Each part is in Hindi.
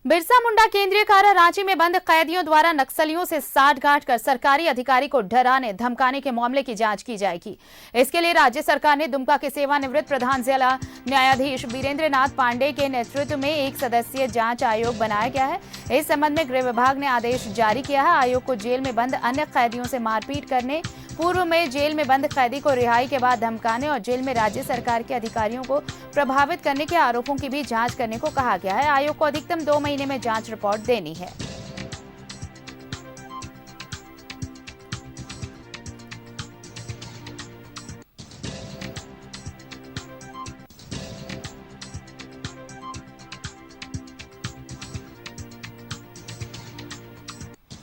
बिरसा मुंडा केंद्रीय कारा रांची में बंद कैदियों द्वारा नक्सलियों से साठगांठ कर सरकारी अधिकारी को डराने धमकाने के मामले की जांच की जाएगी। इसके लिए राज्य सरकार ने दुमका के सेवानिवृत्त प्रधान जिला न्यायाधीश वीरेंद्र नाथ पांडे के नेतृत्व में एक सदस्यीय जांच आयोग बनाया गया है। इस संबंध में गृह विभाग ने आदेश जारी किया है। आयोग को जेल में बंद अन्य कैदियों से मारपीट करने, पूर्व में जेल में बंद कैदी को रिहाई के बाद धमकाने और जेल में राज्य सरकार के अधिकारियों को प्रभावित करने के आरोपों की भी जांच करने को कहा गया है। आयोग को अधिकतम 2 महीने में जांच रिपोर्ट देनी है।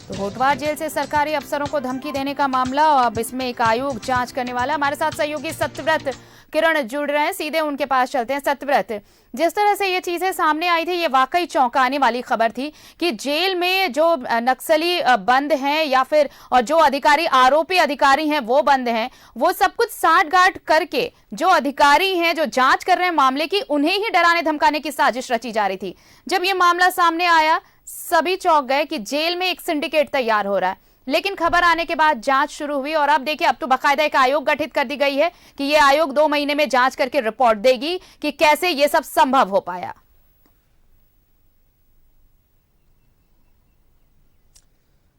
तो होटवार जेल से सरकारी अफसरों को धमकी देने का मामला और अब इसमें एक आयोग जांच करने वाला। हमारे साथ सहयोगी सत्यव्रत किरण जुड़ रहे हैं, सीधे उनके पास चलते हैं। सत्यव्रत, जिस तरह से ये चीजें सामने आई थी, ये वाकई चौंकाने वाली खबर थी कि जेल में जो नक्सली बंद हैं या फिर और जो अधिकारी आरोपी अधिकारी हैं वो बंद हैं, वो सब कुछ साठगांठ करके जो अधिकारी हैं जो जांच कर रहे हैं मामले की, उन्हें ही डराने धमकाने की साजिश रची जा रही थी। जब ये मामला सामने आया सभी चौंक गए कि जेल में एक सिंडिकेट तैयार हो रहा है, लेकिन खबर आने के बाद जांच शुरू हुई और अब देखिए अब तो बाकायदा एक आयोग गठित कर दी गई है कि ये आयोग 2 महीने में जांच करके रिपोर्ट देगी कि कैसे ये सब संभव हो पाया।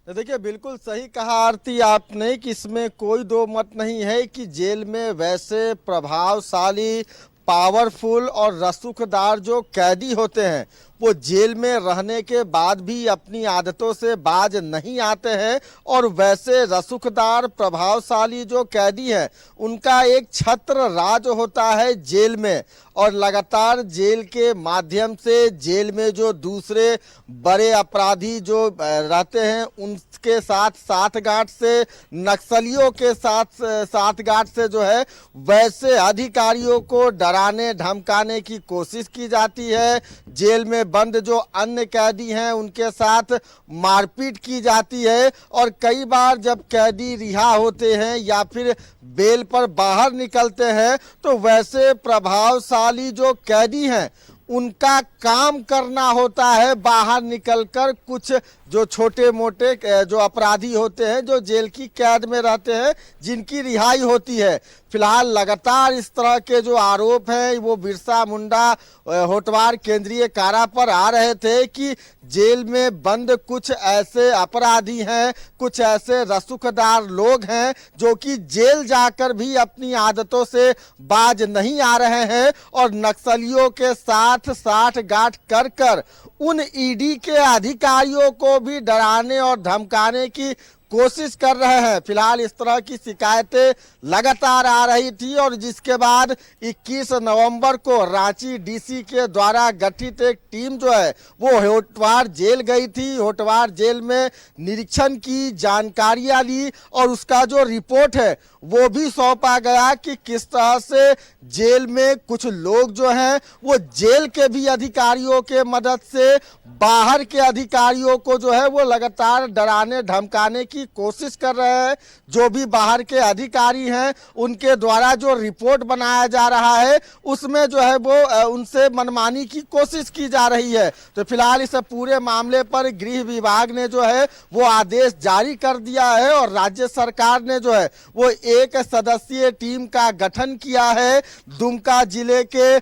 देखिए, बिल्कुल सही कहा आरती आपने कि इसमें कोई दो मत नहीं है कि जेल में वैसे प्रभावशाली, पावरफुल और रसूखदार जो कैदी होते हैं वो जेल में रहने के बाद भी अपनी आदतों से बाज नहीं आते हैं। और वैसे रसूखदार, प्रभावशाली जो कैदी हैं उनका एक छत्र राज होता है जेल में, और लगातार जेल के माध्यम से जेल में जो दूसरे बड़े अपराधी जो रहते हैं उनके साथ साठगांठ से, नक्सलियों के साथ साठगांठ से जो है वैसे अधिकारियों को डराने धमकाने की कोशिश की जाती है। जेल में बंद जो अन्य कैदी हैं उनके साथ मारपीट की जाती है, और कई बार जब कैदी रिहा होते हैं या फिर बेल पर बाहर निकलते हैं तो वैसे प्रभावशाली जो कैदी हैं उनका काम करना होता है बाहर निकलकर कुछ जो छोटे मोटे जो अपराधी होते हैं जो जेल की कैद में रहते हैं जिनकी रिहाई होती है। फिलहाल लगातार इस तरह के जो आरोप हैं वो बिरसा मुंडा होटवार केंद्रीय कारा पर आ रहे थे कि जेल में बंद कुछ ऐसे अपराधी हैं, कुछ ऐसे रसूखदार लोग हैं जो कि जेल जाकर भी अपनी आदतों से बाज नहीं आ रहे हैं और नक्सलियों के साथ साठगांठ कर कर उन ईडी के अधिकारियों को भी डराने और धमकाने की कोशिश कर रहे हैं। फिलहाल इस तरह की शिकायतें लगातार आ रही थी और जिसके बाद 21 नवंबर को रांची डीसी के द्वारा गठित एक टीम जो है वो होटवार जेल गई थी। होटवार जेल में निरीक्षण की, जानकारियां ली और उसका जो रिपोर्ट है वो भी सौंपा गया कि किस तरह से जेल में कुछ लोग जो हैं वो जेल के भी अधिकारियों के मदद से बाहर के अधिकारियों को जो है वो लगातार डराने धमकाने की कोशिश कर रहे हैं। जो भी बाहर के अधिकारी हैं उनके द्वारा जो रिपोर्ट बनाया जा रहा है उसमें जो है वो उनसे मनमानी की कोशिश की जा रही है। तो फिलहाल इस पूरे मामले पर गृह विभाग ने जो है वो आदेश जारी कर दिया है और राज्य सरकार ने जो है वो एक सदस्यीय टीम का गठन किया है। दुमका जिले के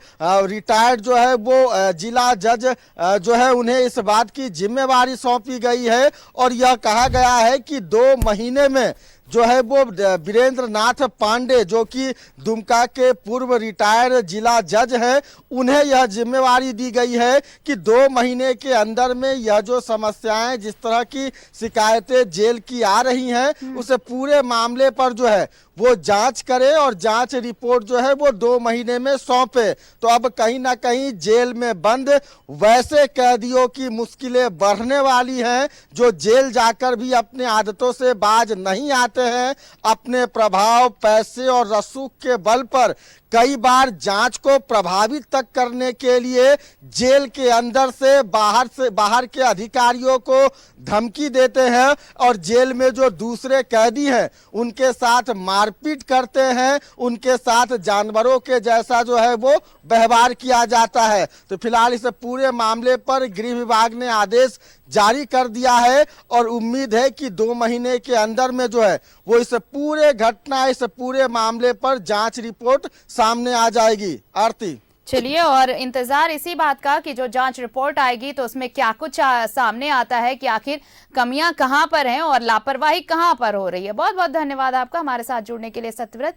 रिटायर्ड जो है वो जिला जज जो है उन्हें इस बात की जिम्मेवारी सौंपी गई है और यह कहा गया है कि 2 महीने में जो है वो वीरेंद्र नाथ पांडे जो कि दुमका के पूर्व रिटायर्ड जिला जज हैं उन्हें यह जिम्मेवारी दी गई है कि 2 महीने के अंदर में यह जो समस्याएं, जिस तरह की शिकायतें जेल की आ रही हैं उसे पूरे मामले पर जो है वो जांच करे और जांच रिपोर्ट जो है वो 2 महीने में सौंपे। तो अब कहीं ना कहीं जेल में बंद वैसे कैदियों की मुश्किलें बढ़ने वाली हैं जो जेल जाकर भी अपने आदतों से बाज नहीं आते हैं। अपने प्रभाव, पैसे और रसूख के बल पर कई बार जांच को प्रभावित तक करने के लिए जेल के अंदर से बाहर के अधिकारियों को धमकी देते हैं और जेल में जो दूसरे कैदी हैं उनके साथ मारपीट करते हैं, उनके साथ जानवरों के जैसा जो है वो व्यवहार किया जाता है। तो फिलहाल इस पूरे मामले पर गृह विभाग ने आदेश जारी कर दिया है और उम्मीद है कि 2 महीने के अंदर में जो है वो इस पूरे घटना, इस पूरे मामले पर जांच रिपोर्ट सामने आ जाएगी। आरती, चलिए, और इंतजार इसी बात का कि जो जांच रिपोर्ट आएगी तो उसमें क्या कुछ सामने आता है कि आखिर कमियां कहां पर हैं और लापरवाही कहां पर हो रही है। बहुत बहुत धन्यवाद आपका हमारे साथ जुड़ने के लिए सत्यव्रत।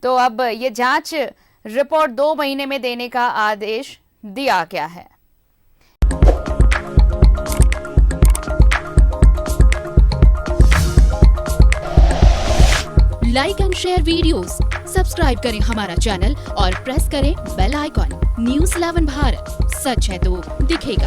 तो अब ये जांच रिपोर्ट 2 महीने में देने का आदेश दिया गया है। Like and share videos, subscribe करें हमारा चैनल और प्रेस करें बेल आइकॉन। न्यूज़ 11 भारत, सच है तो दिखेगा।